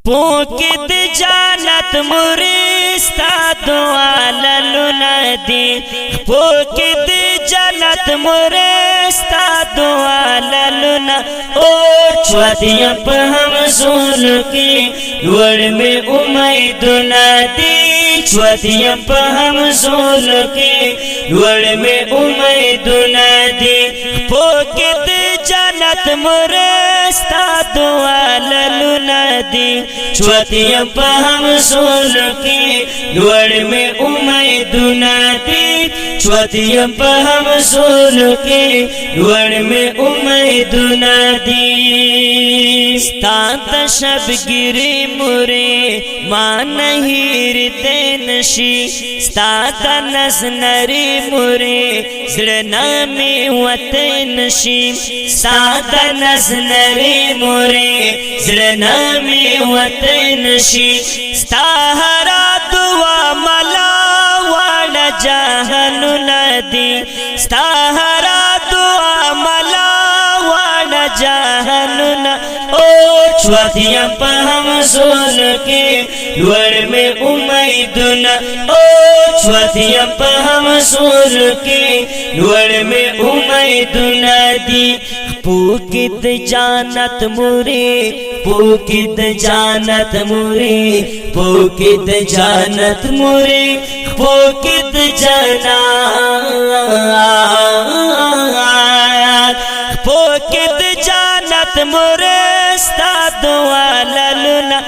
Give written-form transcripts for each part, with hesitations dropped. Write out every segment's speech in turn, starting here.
پوکد جانت مریستا دعا للندی پوکد جانت مریستا دعا للنا اور چودیا پا ہم زول کی لوڑ میں امیدنا دی چودیا پا ہم زول کی لوڑ میں امیدنا دی پوکد جانت مریستا دعا للنا دی چودیا پا ہم زول کی لوڑ میں امیدنا دی چودیا پا ہم زول کی لوڑ میں امیدنا دی ستات شبگیری موری ما نهیر دینشی ستات نزنری موری زرنامی وطنشی ستات نزنری موری زرنامی وطنشی ستاہرا دعا ملا والا جہنو ندی ستاہرا دعا ملا والا جہنو چودیا پا ہم زول کے لوڑ میں امیدنا چودیا پا ہم زول کے لوڑ میں امیدنا دی پوکد جانت موری پوکد جانت موری پوکد جانت موری پوکد جانت پوکد جانت موری ستا دعا للنا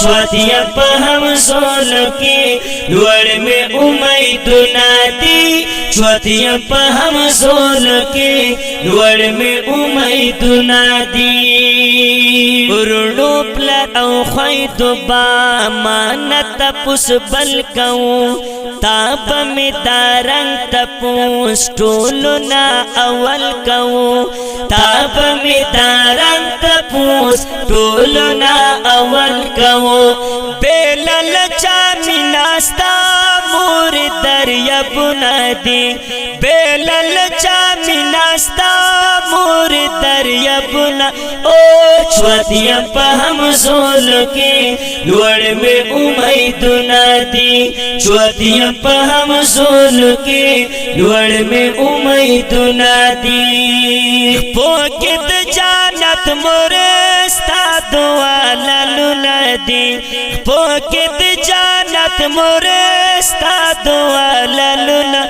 چودیا پا ہم زول کی لوڑ میں امیدنا دی چودیا پا ہم زول کی لوڑ میں امیدنا دی رونو پلر او خویدو با مانت پس بلکو تاب می دارنگ تپوس ٹولنا اول کو تاب می دارنگ تپوس ٹولنا اول کو بیلل چامناستا مور دریابنا دی بیلل چامناستا مور دریابنا چودیا پا ہم زول کے لوڑ میں امیدنا دی چودیا پا ہم زول کے لوڑ میں امیدنا دی پوکد جانت مریستا دعا للنا دی پوکد جانت مریستا دعا للنا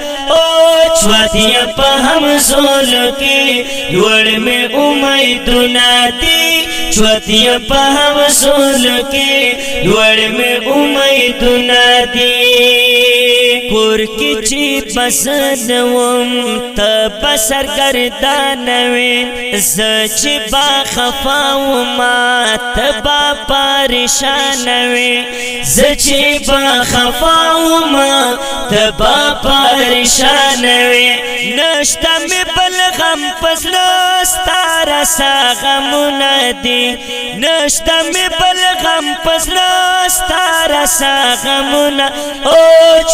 چودیا پا ہم زول کے لوڑ میں امیدنا دی چودیا پا ہم زول کے لوڑ میں امیدنا دی کور کی چی بسنوم تب سرگردانوین زچ با خفاو ما تبا پریشانوین زچ با خفاو ما تبا پریشانوین نشتا می بلغم پسلستا رسا غمونا دی نشتا می بلغم پسلستا رسا غمونا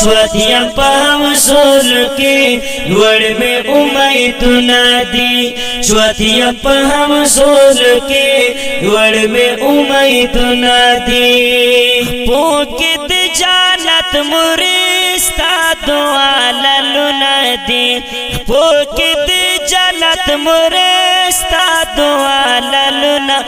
چودیا پا ہم زول کے لوڑ میں امیدنا دی چودیا پا ہم زول کے لوڑ میں امیدنا دی پوکد جانت مریستا دعا للنا دی پوکد جانت مریستا دعا للنا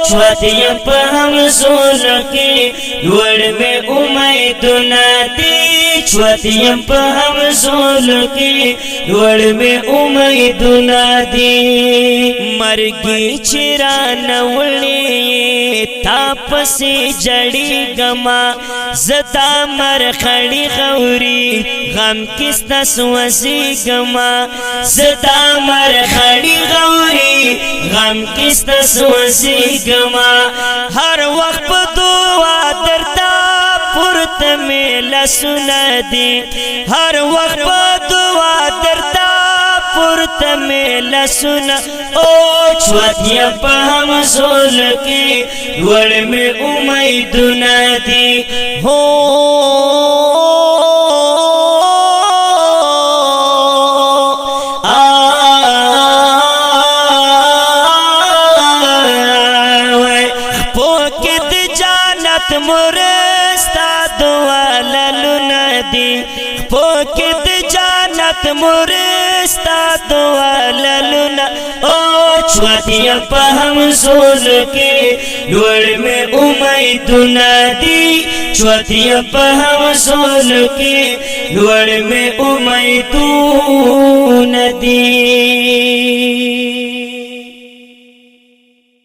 چودیا پا ہم زول کے لوڑ میں امیدنا دی چودیا پا ہم زول کے لوڑ میں امیدنا دی مرگی چران ولی تاپ سے جڑی گما زدا مرخڑی غوری غم کس تسوسی گما زدا مرخڑی غوری غم کس تسوسی گما ہر وقت دعا درتا پورت میں لسنا دی ہر وقت دعا درتا پورت میں لسنا چودیا پا ہم زول کے لوڑ میں امیدنا دی پوکد के द जानत मुरस्ता दुआललु नदी के द जानत मुरस्ता दुआललु न ओ छुआतिया पहम सोल के लोड़ में उमैद नदी छुआतिया पहम सोल के लोड़ में उमैद नदी।